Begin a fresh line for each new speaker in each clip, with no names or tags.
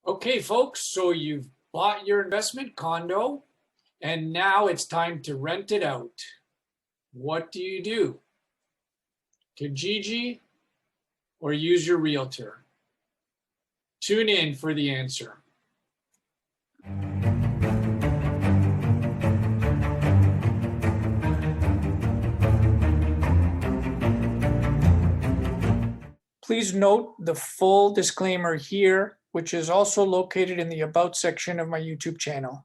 Okay, folks, so you've bought your investment condo and now it's time to rent it out. What do you do? Kijiji or use your realtor? Tune in for the answer. Please note the full disclaimer here, which is also located in the About section of my YouTube channel.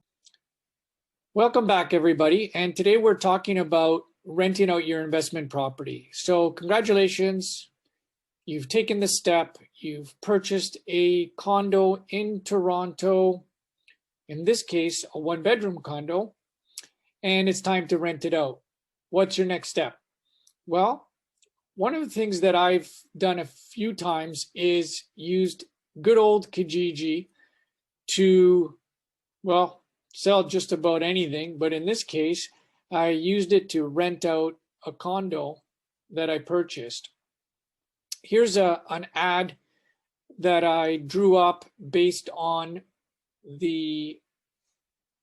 Welcome back, everybody. And today we're talking about renting out your investment property. So congratulations, you've taken the step. You've purchased a condo in Toronto, in this case, a one-bedroom condo, and it's time to rent it out. What's your next step? Well, one of the things that I've done a few times is used good old Kijiji to, well, sell just about anything. But in this case, I used it to rent out a condo that I purchased. Here's an ad that I drew up based on the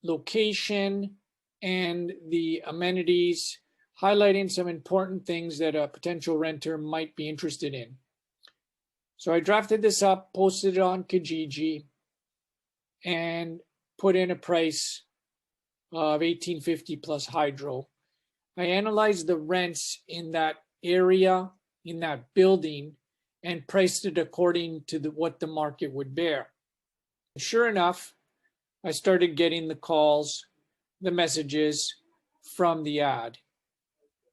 location and the amenities, highlighting some important things that a potential renter might be interested in. So I drafted this up, posted it on Kijiji, and put in a price of $18.50 plus hydro. I analyzed the rents in that area, in that building, and priced it according to what the market would bear. Sure enough, I started getting the calls, the messages from the ad.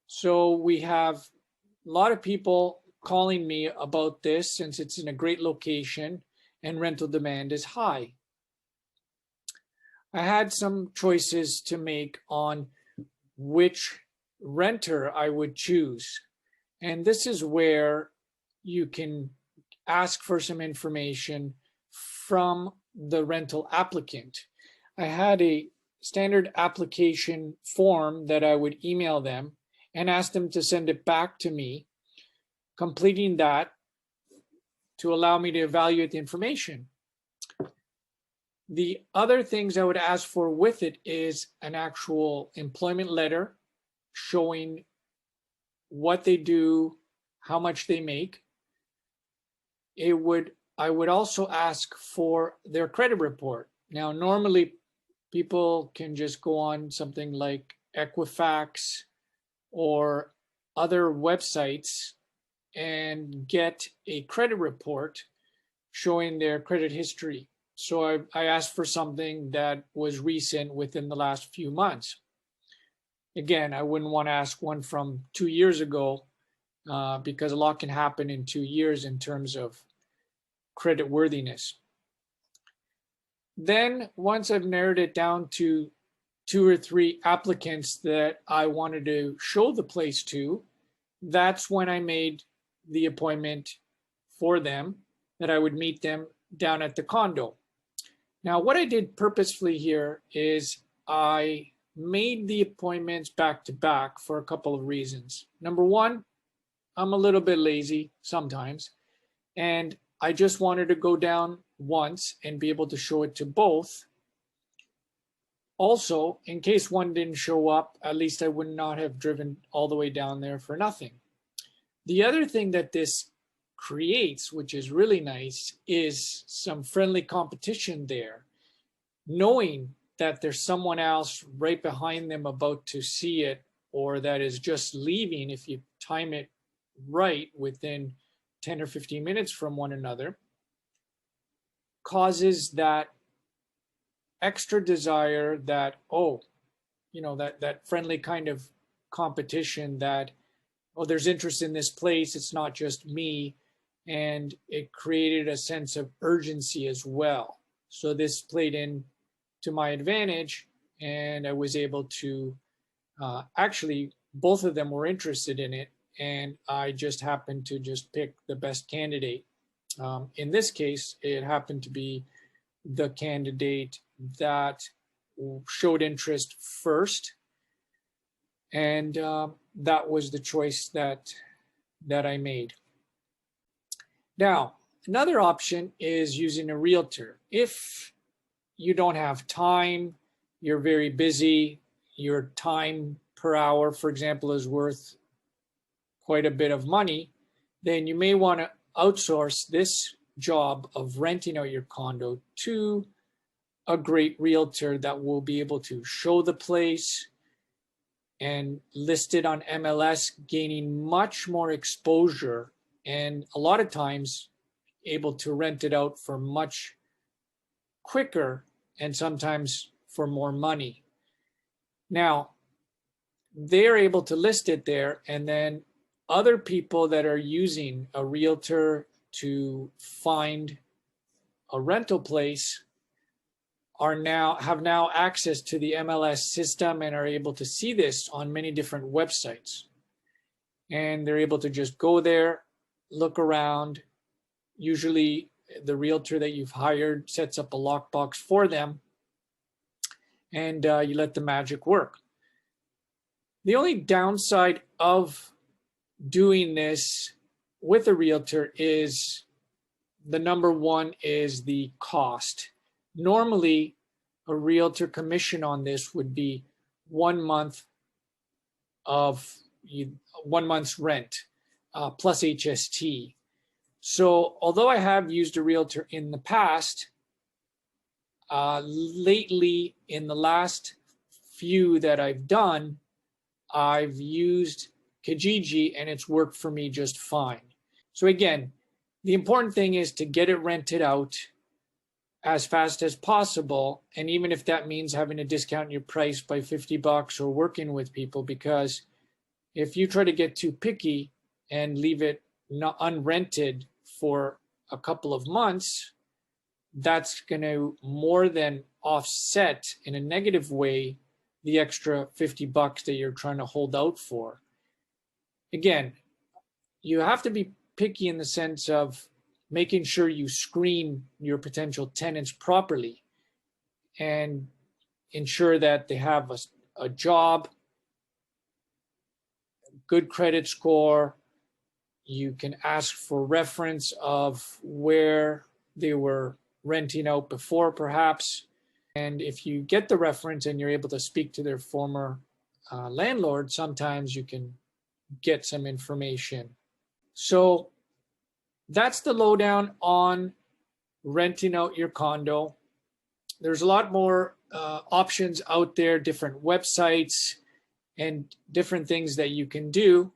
So we have a lot of people calling me about this since it's in a great location and rental demand is high. I had some choices to make on which renter I would choose. And this is where you can ask for some information from the rental applicant. I had a standard application form that I would email them and ask them to send it back to me, completing that to allow me to evaluate the information. The other things I would ask for with it is an actual employment letter showing what they do, how much they make. I would also ask for their credit report. Now, normally people can just go on something like Equifax or other websites and get a credit report showing their credit history. So I asked for something that was recent within the last few months. Again, I wouldn't want to ask one from 2 years ago because a lot can happen in 2 years in terms of credit worthiness. Then once I've narrowed it down to 2 or 3 applicants that I wanted to show the place to, that's when I made the appointment for them, that I would meet them down at the condo. Now, what I did purposefully here is I made the appointments back to back for a couple of reasons. Number one, I'm a little bit lazy sometimes, and I just wanted to go down once and be able to show it to both. Also, in case one didn't show up, at least I would not have driven all the way down there for nothing. The other thing that this creates, which is really nice, is some friendly competition there. Knowing that there's someone else right behind them about to see it, or that is just leaving if you time it right within 10 or 15 minutes from one another, causes that extra desire that, that friendly kind of competition that, there's interest in this place, it's not just me. And it created a sense of urgency as well. So this played in to my advantage, and I was able to actually, both of them were interested in it, and I just happened to just pick the best candidate. In this case, it happened to be the candidate that showed interest first, and that was the choice that I made. Now, Another option is using a realtor. If you don't have time, you're very busy, your time per hour, for example, is worth quite a bit of money, then you may want to outsource this job of renting out your condo to a great realtor that will be able to show the place and list it on MLS, gaining much more exposure and a lot of times able to rent it out for much quicker and sometimes for more money. Now, they're able to list it there, and then other people that are using a realtor to find a rental place have now access to the MLS system and are able to see this on many different websites. And they're able to just go there, look around. Usually the realtor that you've hired sets up a lockbox for them, and you let the magic work. The only downside of doing this with a realtor is the number one is the cost. Normally, a realtor commission on this would be 1 month of 1 month's rent plus HST. So although I have used a realtor in the past, lately in the last few that I've done, I've used Kijiji and it's worked for me just fine. So again, the important thing is to get it rented out as fast as possible. And even if that means having to discount your price by $50 or working with people, because if you try to get too picky and leave it not unrented for a couple of months, that's going to more than offset in a negative way the extra $50 that you're trying to hold out for. Again, you have to be picky in the sense of making sure you screen your potential tenants properly and ensure that they have a job, good credit score. You can ask for reference of where they were renting out before, perhaps. And if you get the reference and you're able to speak to their former landlord, sometimes you can get some information. So that's the lowdown on renting out your condo. There's a lot more options out there, different websites and different things that you can do.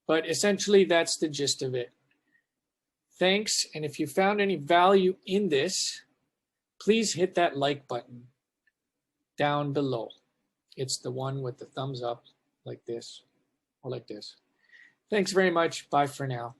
But essentially, that's the gist of it. Thanks. And if you found any value in this, please hit that like button down below. It's the one with the thumbs up like this or like this. Thanks very much. Bye for now.